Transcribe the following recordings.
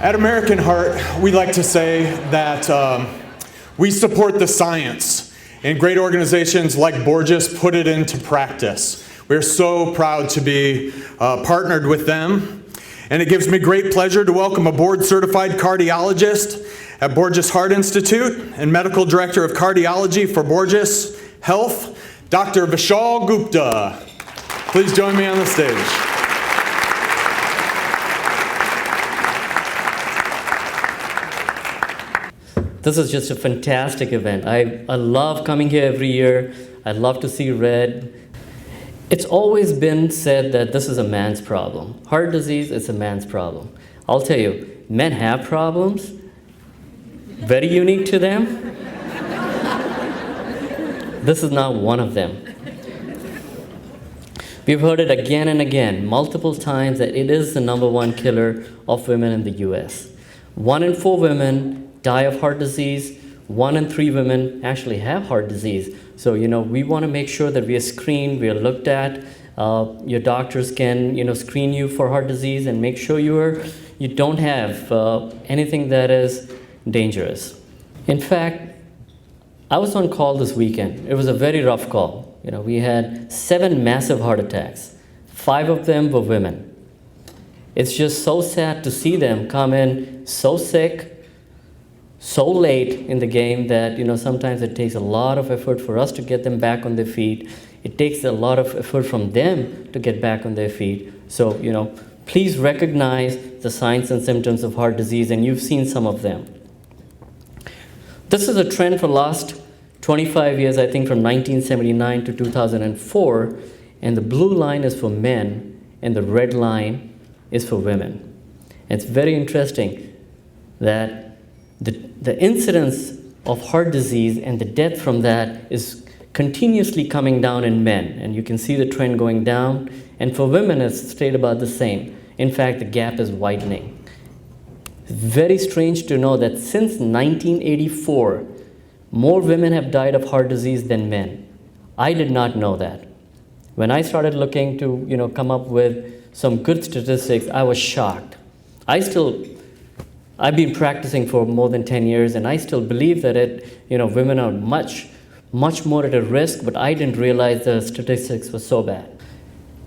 At American Heart, we like to say that we support the science, and great organizations like Borges put it into practice. We're so proud to be partnered with them, and it gives me great pleasure to welcome a board-certified cardiologist at Borges Heart Institute and medical director of cardiology for Borges Health, Dr. Vishal Gupta. Please join me on the stage. This is just a fantastic event. I love coming here every year. I love to see Red. It's always been said that this is a man's problem. Heart disease is a man's problem. I'll tell you, men have problems, very unique to them. This is not one of them. We've heard it again and again, multiple times, that it is the #1 killer of women in the US. 1 in 4 women die of heart disease. 1 in 3 women actually have heart disease. So, we want to make sure that we are screened, we are looked at. Your doctors can, screen you for heart disease and make sure you don't have anything that is dangerous. In fact, I was on call this weekend. It was a very rough call. We had 7 massive heart attacks. 5 of them were women. It's just so sad to see them come in so sick, so late in the game that sometimes it takes a lot of effort for us to get them back on their feet. It takes a lot of effort from them to get back on their feet. So please recognize the signs and symptoms of heart disease, and you've seen some of them. This is a trend for the last 25 years, I think from 1979 to 2004, and the blue line is for men and the red line is for women. It's very interesting that the incidence of heart disease and the death from that is continuously coming down in men, and you can see the trend going down, and for women it's stayed about the same. In fact, the gap is widening. It's very strange to know that since 1984, more women have died of heart disease than men. I did not know that. When I started looking to come up with some good statistics, I was shocked. I've been practicing for more than 10 years, and I still believe that women are much more at a risk, but I didn't realize the statistics were so bad.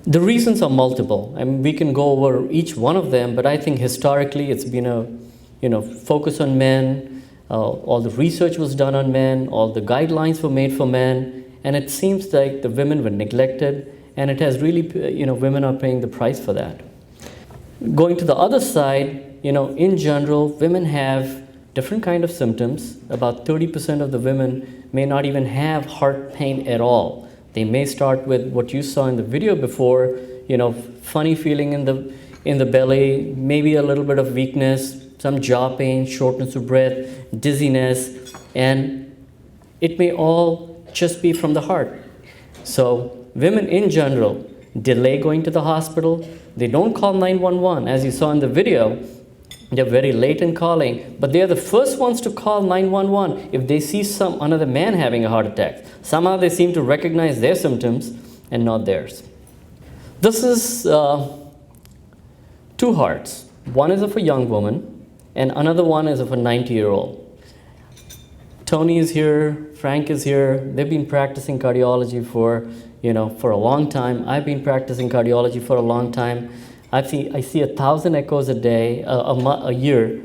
The reasons are multiple. I mean, we can go over each one of them, but I think historically it's been a focus on men. All the research was done on men, all the guidelines were made for men, and it seems like the women were neglected, and it has really, women are paying the price for that. Going to the other side, in general, women have different kind of symptoms. About 30% of the women may not even have heart pain at all. They may start with what you saw in the video before, funny feeling in the belly, maybe a little bit of weakness, some jaw pain, shortness of breath, dizziness, and it may all just be from the heart. So women in general delay going to the hospital. They don't call 911, as you saw in the video. They're very late in calling, but they're the first ones to call 911 if they see another man having a heart attack. Somehow they seem to recognize their symptoms and not theirs. This is 2 hearts. One is of a young woman, and another one is of a 90-year-old. Tony is here, Frank is here. They've been practicing cardiology for a long time. I've been practicing cardiology for a long time. I see 1,000 echoes a day, a year,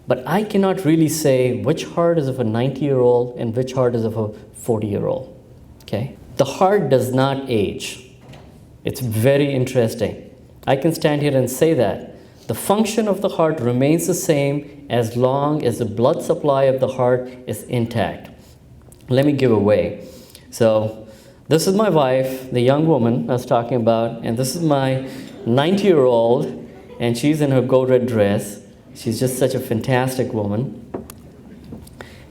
but I cannot really say which heart is of a 90-year-old and which heart is of a 40-year-old. Okay? The heart does not age. It's very interesting. I can stand here and say that. The function of the heart remains the same as long as the blood supply of the heart is intact. Let me give away. So this is my wife, the young woman I was talking about, and this is my 90-year-old, and she's in her gold red dress. She's just such a fantastic woman.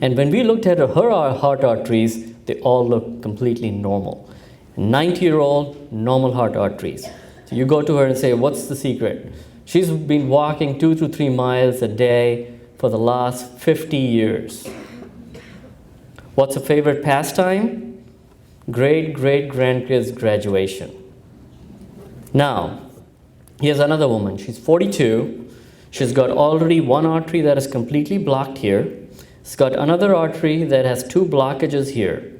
And when we looked at her heart arteries, they all look completely normal. 90-year-old, normal heart arteries. So you go to her and say, what's the secret? She's been walking 2 to 3 miles a day for the last 50 years. What's her favorite pastime? Great-great-grandkids' graduation. Now, here's another woman. She's 42. She's got already one artery that is completely blocked here. She's got another artery that has two blockages here.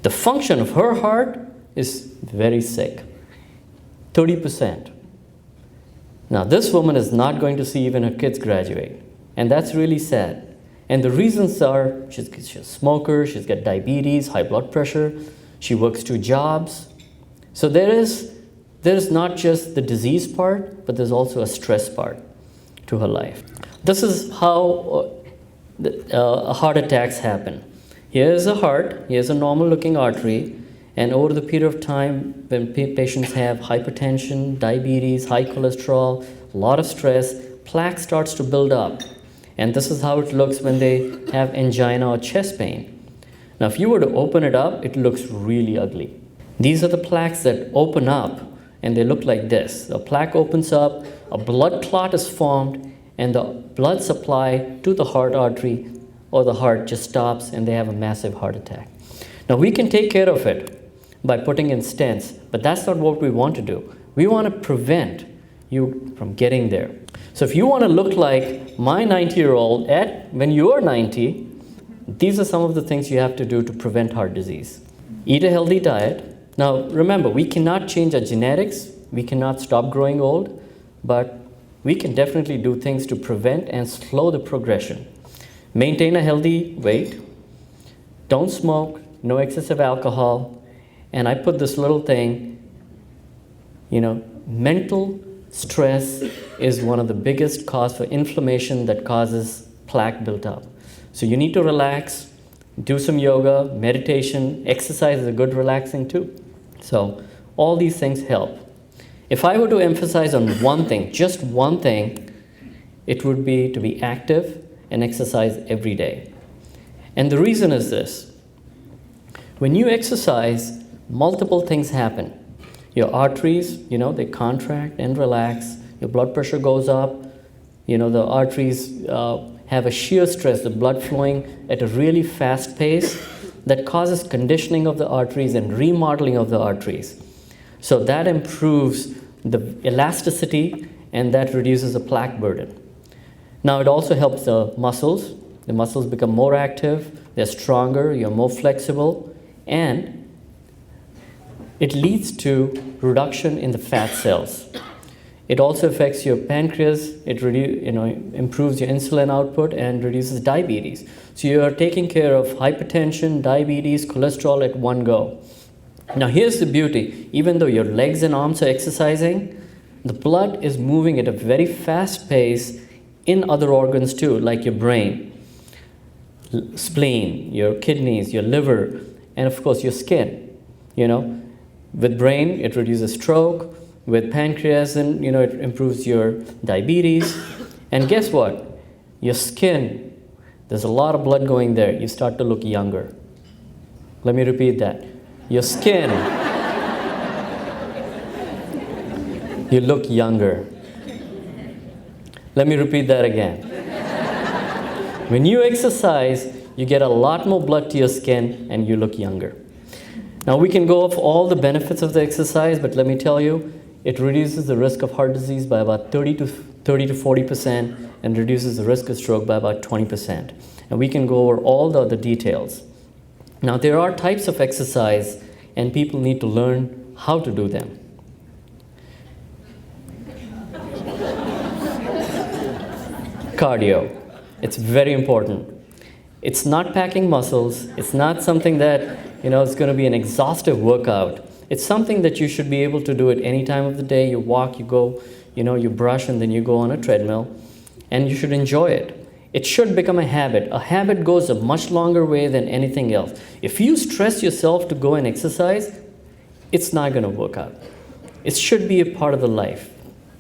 The function of her heart is very sick, 30%. Now, this woman is not going to see even her kids graduate, and that's really sad. And the reasons are she's a smoker, she's got diabetes, high blood pressure, she works 2 jobs. So there's not just the disease part, but there's also a stress part to her life. This is how heart attacks happen. Here's a heart, here's a normal looking artery, and over the period of time when patients have hypertension, diabetes, high cholesterol, a lot of stress, plaque starts to build up. And this is how it looks when they have angina or chest pain. Now, if you were to open it up, it looks really ugly. These are the plaques that open up, and they look like this. The plaque opens up, a blood clot is formed, and the blood supply to the heart artery or the heart just stops, and they have a massive heart attack. Now, we can take care of it by putting in stents, but that's not what we want to do. We want to prevent you from getting there. So if you want to look like my 90-year-old when you're 90, these are some of the things you have to do to prevent heart disease. Eat a healthy diet. Now, remember, we cannot change our genetics. We cannot stop growing old, but we can definitely do things to prevent and slow the progression. Maintain a healthy weight. Don't smoke. No excessive alcohol. And I put this little thing, mental stress is one of the biggest cause for inflammation that causes plaque built up. So you need to relax, do some yoga, meditation, exercise is a good relaxing too. So all these things help. If I were to emphasize on one thing, just one thing, it would be to be active and exercise every day. And the reason is this. When you exercise, multiple things happen. Your arteries, they contract and relax. Your blood pressure goes up. The arteries have a shear stress, the blood flowing at a really fast pace that causes conditioning of the arteries and remodeling of the arteries. So that improves the elasticity and that reduces the plaque burden. Now it also helps the muscles. The muscles become more active, they're stronger, you're more flexible, and it leads to reduction in the fat cells. It also affects your pancreas, it improves your insulin output and reduces diabetes. So you are taking care of hypertension, diabetes, cholesterol at one go. Now here's the beauty. Even though your legs and arms are exercising, the blood is moving at a very fast pace in other organs too, like your brain, spleen, your kidneys, your liver, and of course your skin. With brain, it reduces stroke. With pancreas, and it improves your diabetes. And guess what? Your skin, there's a lot of blood going there. You start to look younger. Let me repeat that. Your skin, you look younger. Let me repeat that again. When you exercise, you get a lot more blood to your skin and you look younger. Now we can go off all the benefits of the exercise, but let me tell you, it reduces the risk of heart disease by about 30 to 40% and reduces the risk of stroke by about 20%. And we can go over all the other details. Now there are types of exercise and people need to learn how to do them. Cardio. It's very important. It's not packing muscles. It's not something that it's going to be an exhaustive workout. It's something that you should be able to do at any time of the day. You walk, you go, you brush, and then you go on a treadmill, and you should enjoy it. It should become a habit. A habit goes a much longer way than anything else. If you stress yourself to go and exercise, it's not going to work out. It should be a part of the life,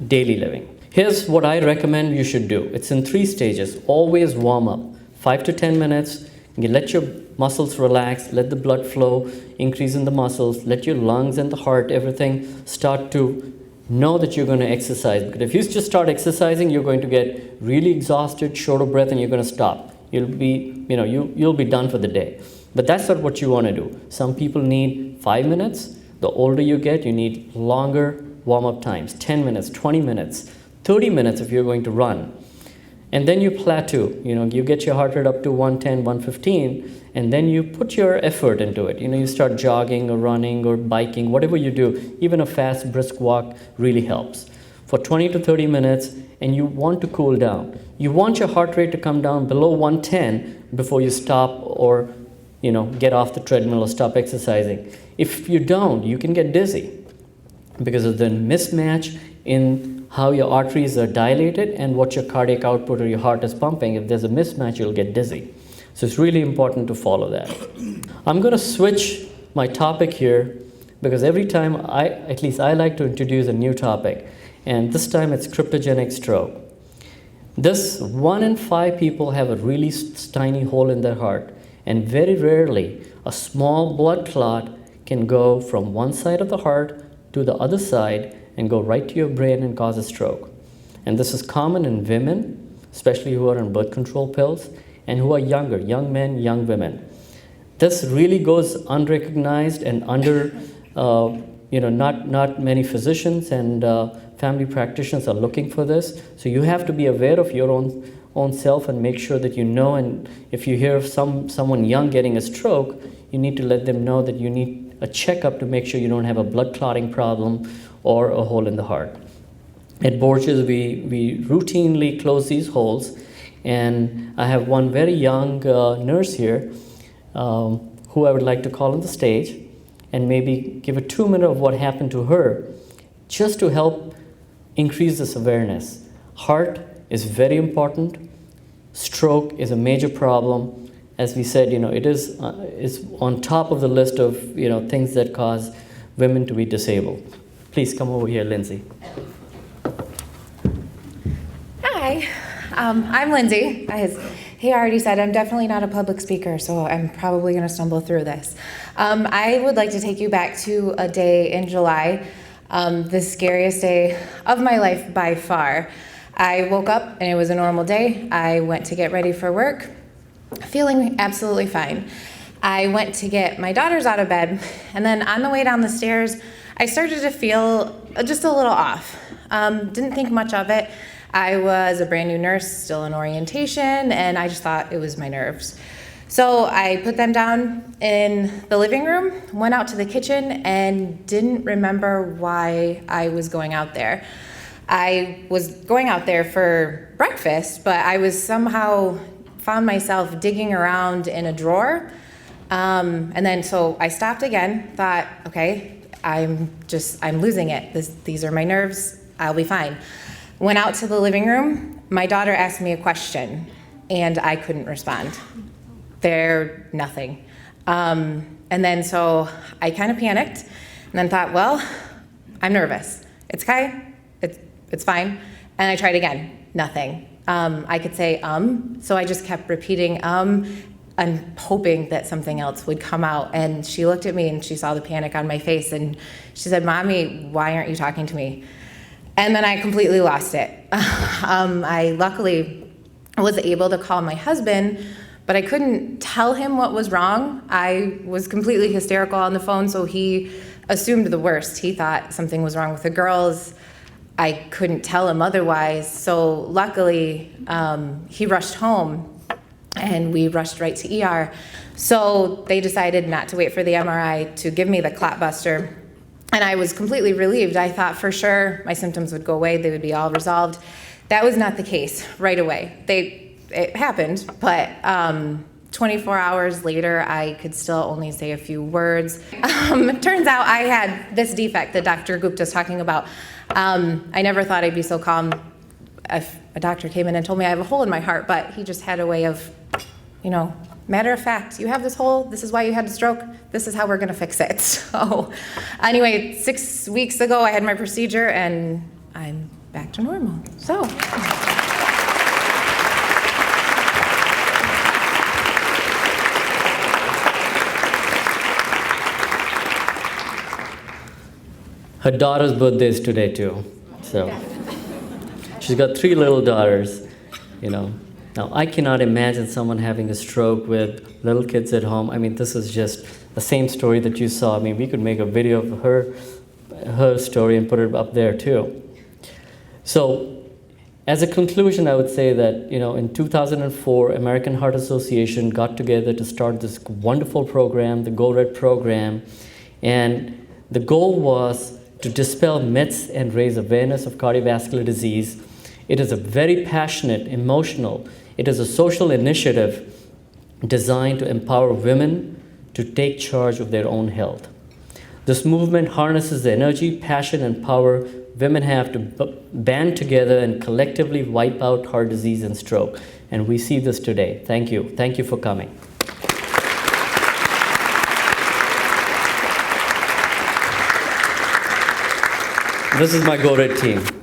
daily living. Here's what I recommend you should do. It's in 3 stages. Always warm up, 5 to 10 minutes. You let your muscles relax, let the blood flow increase in the muscles, let your lungs and the heart, everything start to know that you're going to exercise. Because if you just start exercising, you're going to get really exhausted, short of breath, and you're going to stop. You'll be, you'll be done for the day. But that's not what you want to do. Some people need 5 minutes. The older you get, you need longer warm-up times, 10 minutes, 20 minutes, 30 minutes if you're going to run. And then you plateau. You get your heart rate up to 110, 115, and then you put your effort into it. You start jogging or running or biking, whatever you do. Even a fast, brisk walk really helps. For 20 to 30 minutes, and you want to cool down. You want your heart rate to come down below 110 before you stop or get off the treadmill or stop exercising. If you don't, you can get dizzy because of the mismatch in how your arteries are dilated and what your cardiac output or your heart is pumping. If there's a mismatch, you'll get dizzy. So it's really important to follow that. I'm going to switch my topic here because every time at least I like to introduce a new topic. And this time it's cryptogenic stroke. This 1 in 5 people have a really tiny hole in their heart. And very rarely, a small blood clot can go from one side of the heart to the other side and go right to your brain and cause a stroke. And this is common in women, especially who are on birth control pills, and who are younger, young men, young women. This really goes unrecognized and under, not many physicians and family practitioners are looking for this. So you have to be aware of your own self and make sure that you know, and if you hear of someone young getting a stroke, you need to let them know that you need a checkup to make sure you don't have a blood clotting problem or a hole in the heart. At Borges, we routinely close these holes, and I have one very young nurse here who I would like to call on the stage and maybe give a 2-minute of what happened to her just to help increase this awareness. Heart is very important. Stroke is a major problem. As we said, it is on top of the list of things that cause women to be disabled. Please come over here, Lindsay. Hi, I'm Lindsay. As he already said, I'm definitely not a public speaker, so I'm probably going to stumble through this. I would like to take you back to a day in July, the scariest day of my life by far. I woke up and it was a normal day. I went to get ready for work, feeling absolutely fine. I went to get my daughters out of bed, and then on the way down the stairs, I started to feel just a little off. Didn't think much of it. I was a brand new nurse, still in orientation, and I just thought it was my nerves. So I put them down in the living room, went out to the kitchen, and didn't remember why I was going out there. I was going out there for breakfast, but I was somehow found myself digging around in a drawer. And then so I stopped again, thought, okay, I'm losing it. These are my nerves, I'll be fine. Went out to the living room, my daughter asked me a question, and I couldn't respond. Nothing. And then so I kind of panicked, and then thought, well, I'm nervous. It's okay, it's fine. And I tried again, nothing. I could say, so I just kept repeating, and hoping that something else would come out. And she looked at me and she saw the panic on my face, and she said, Mommy, why aren't you talking to me? And then I completely lost it. I luckily was able to call my husband, but I couldn't tell him what was wrong. I was completely hysterical on the phone, so he assumed the worst. He thought something was wrong with the girls. I couldn't tell him otherwise. So luckily, he rushed home, and we rushed right to ER. So they decided not to wait for the MRI to give me the clot buster. And I was completely relieved. I thought for sure my symptoms would go away, they would be all resolved. That was not the case right away. It happened, but 24 hours later, I could still only say a few words. It turns out I had this defect that Dr. Gupta is talking about. I never thought I'd be so calm if a doctor came in and told me I have a hole in my heart, but he just had a way of, matter of fact, you have this hole, this is why you had a stroke, this is how we're gonna fix it. So anyway, 6 weeks ago I had my procedure and I'm back to normal. So. Her daughter's birthday is today too, so she's got 3 little daughters, Now, I cannot imagine someone having a stroke with little kids at home. I mean, this is just the same story that you saw. I mean, we could make a video of her story and put it up there too. So As a conclusion, I would say that, in 2004, American Heart Association got together to start this wonderful program, the Go Red program, and the goal was to dispel myths and raise awareness of cardiovascular disease. It is a very passionate, emotional, it is a social initiative designed to empower women to take charge of their own health. This movement harnesses the energy, passion, and power women have to band together and collectively wipe out heart disease and stroke. And we see this today. Thank you. Thank you for coming. This is my Go Red team.